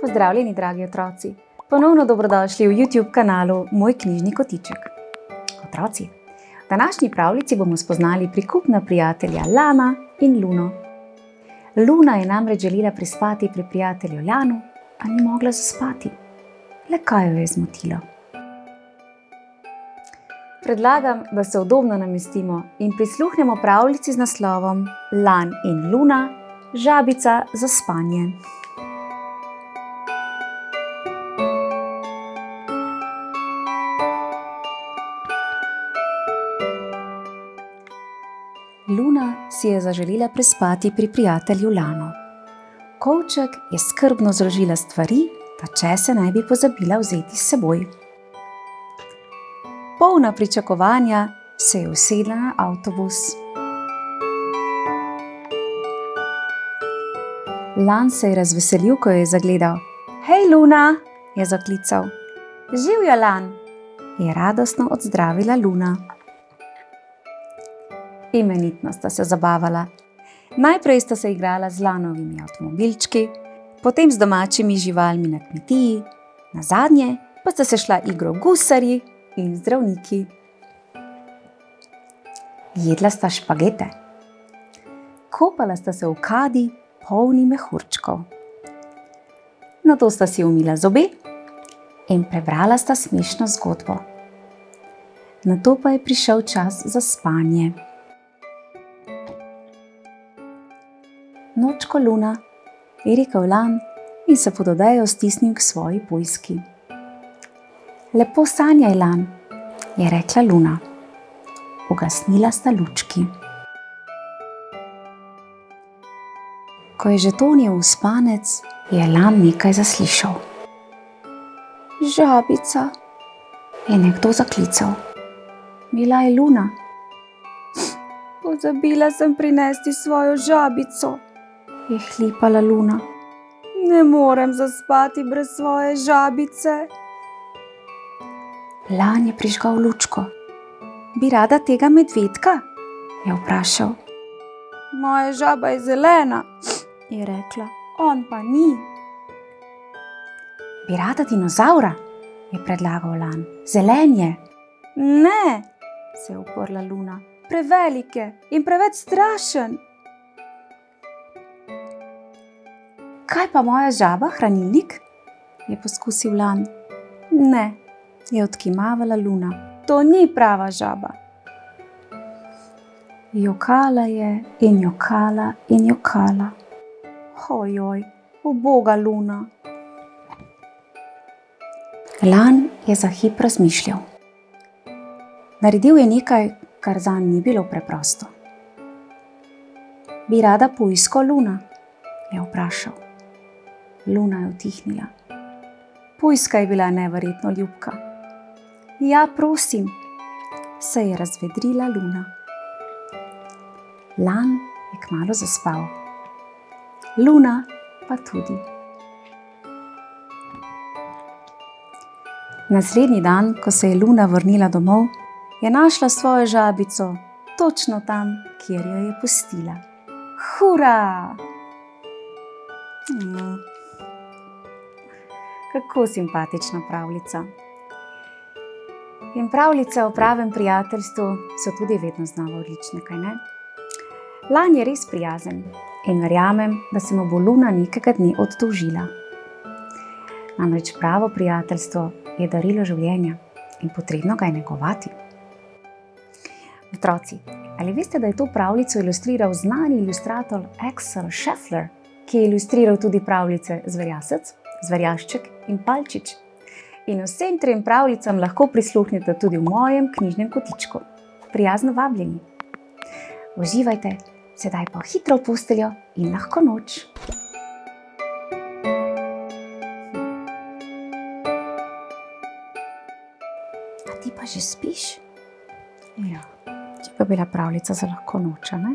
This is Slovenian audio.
Pozdravljeni, dragi otroci! Ponovno dobrodošli v YouTube kanalu Moj knjižni kotiček. Otroci, v današnji pravljici bomo spoznali prikupna prijatelja Lana in Luno. Luna je namreč želela prespati pri prijatelju Lanu, a ni mogla zaspati. Le kaj jo je zmotilo? Predlagam, da se udobno namestimo in prisluhnemo pravljici z naslovom Lan in Luna, žabica za spanje. Luna si je zaželela prespati pri prijatelju Lanu. Kovček je skrbno zložila stvari, da čese ne bi pozabila vzeti s seboj. Polna pričakovanja se je usedla na avtobus. Lan se je razveselil, ko jo je zagledal. Hej, Luna, je zaklical. Živjo, Lan, je radostno odzdravila Luna. Imenitno sta se zabavala. Najprej sta se igrala z Lanovimi avtomobilčki, potem z domačimi živalmi na kmetiji, nazadnje pa sta se šla igro gusarji in zdravniki. Jedla sta špagete. Kopala sta se v kadi, polni mehurčkov. Nato sta si umila zobe in prebrala sta smešno zgodbo. Nato pa je prišel čas za spanje. Nočko, Luna, je rekel Lan in se pod odejo stisnil k svoji pujski. Lepo sanjaj, Lan, je rekla Luna. Ugasnila sta lučki. Ko je že tonil v spanec, je Lan nekaj zaslišal. Žabica, je nekdo zaklical. Bila je Luna. Pozabila sem prinesti svojo žabico, je hlipala Luna. Ne morem zaspati brez svoje žabice. Lan je prižgal lučko. Bi rada tega medvedka? Je vprašal. Moja žaba je zelena, je rekla. On pa ni. Bi rada dinozaura? Je predlagal Lan. Zelen je. Ne, se je uprla Luna. Prevelik je in preveč strašen. Kaj pa moja žaba, hranilnik? Je poskusil Lan. Ne, je odkimavala Luna. To ni prava žaba. Jokala je in jokala in jokala. Ojoj, uboga Luna. Lan je za hip razmišljal. Naredil je nekaj, kar zanj ni bilo preprosto. Bi rada pujsko, Luna? Je vprašal. Luna je utihnila. Pujska je bila neverjetno ljubka. Ja, prosim, se je razvedrila Luna. Lan je kmalu zaspal. Luna pa tudi. Naslednji dan, ko se je Luna vrnila domov, je našla svojo žabico točno tam, kjer jo je pustila. Hura! Kako simpatična pravljica. In pravljice o pravem prijateljstvu so tudi vedno znova odlične, kaj ne? Lan je res prijazen in verjamem, da se mu bo Luna nekega dne oddolžila. Namreč pravo prijateljstvo je darilo življenja in potrebno ga je negovati. Otroci, ali veste, da je to pravljico ilustriral znani ilustrator Axel Scheffler, ki je ilustriral tudi pravljice Zverjasec, Zverjašček in Palčič? In vsem trem pravljicam lahko prisluhnete tudi v mojem knjižnem kotičku. Prijazno vabljeni. Uživajte, sedaj pa hitro v posteljo in lahko noč. A ti pa že spiš? Ja, če pa bila pravljica za lahko noč, ne?